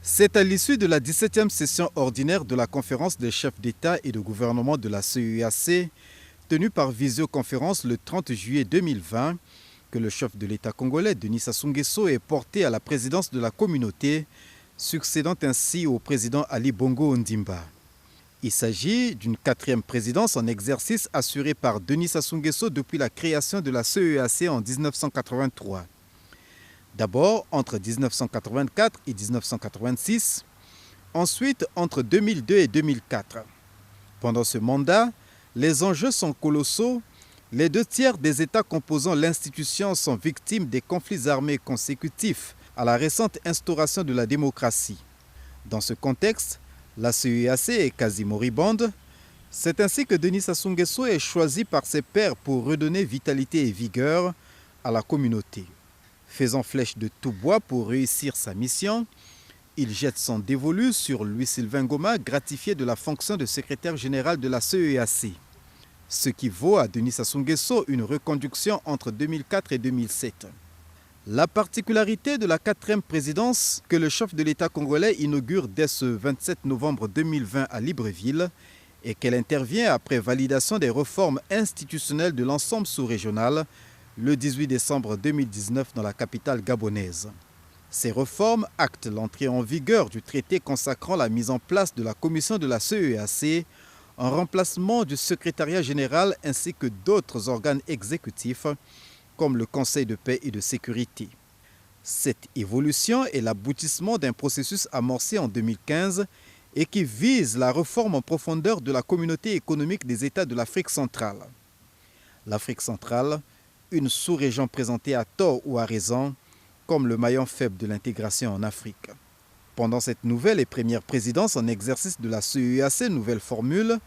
C'est à l'issue de la 17e session ordinaire de la conférence des chefs d'État et de gouvernement de la CEEAC, tenue par visioconférence le 30 juillet 2020, que le chef de l'État congolais, Denis Sassou Nguesso, est porté à la présidence de la communauté, succédant ainsi au président Ali Bongo Ondimba. Il s'agit d'une 4e présidence en exercice assurée par Denis Sassou Nguesso depuis la création de la CEEAC en 1983. D'abord entre 1984 et 1986, ensuite entre 2002 et 2004. Pendant ce mandat, les enjeux sont colossaux. Les 2/3 des États composant l'institution sont victimes des conflits armés consécutifs à la récente instauration de la démocratie. Dans ce contexte, la CEEAC est quasi moribonde. C'est ainsi que Denis Sassou Nguesso est choisi par ses pairs pour redonner vitalité et vigueur à la communauté. Faisant flèche de tout bois pour réussir sa mission, il jette son dévolu sur Louis-Sylvain Ngoma, gratifié de la fonction de secrétaire général de la CEEAC. Ce qui vaut à Denis Sassou Nguesso une reconduction entre 2004 et 2007. La particularité de la 4e présidence que le chef de l'État congolais inaugure dès ce 27 novembre 2020 à Libreville est qu'elle intervient après validation des réformes institutionnelles de l'ensemble sous-régional le 18 décembre 2019 dans la capitale gabonaise. Ces réformes actent l'entrée en vigueur du traité consacrant la mise en place de la commission de la CEEAC en remplacement du secrétariat général ainsi que d'autres organes exécutifs comme le Conseil de paix et de sécurité. Cette évolution est l'aboutissement d'un processus amorcé en 2015 et qui vise la réforme en profondeur de la communauté économique des États de l'Afrique centrale. L'Afrique centrale, une sous-région présentée à tort ou à raison comme le maillon faible de l'intégration en Afrique. Pendant cette nouvelle et première présidence en exercice de la CEEAC, nouvelle formule,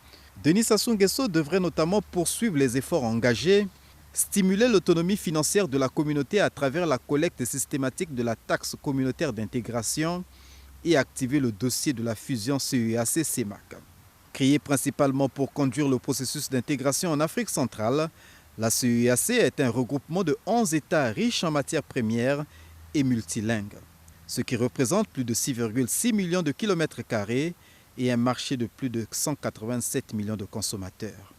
Denis Sassou Nguesso devrait notamment poursuivre les efforts engagés, stimuler l'autonomie financière de la communauté à travers la collecte systématique de la taxe communautaire d'intégration et activer le dossier de la fusion CEEAC-CEMAC. Créée principalement pour conduire le processus d'intégration en Afrique centrale, la CEEAC est un regroupement de 11 États riches en matières premières et multilingues, ce qui représente plus de 6,6 millions de kilomètres carrés et un marché de plus de 187 millions de consommateurs.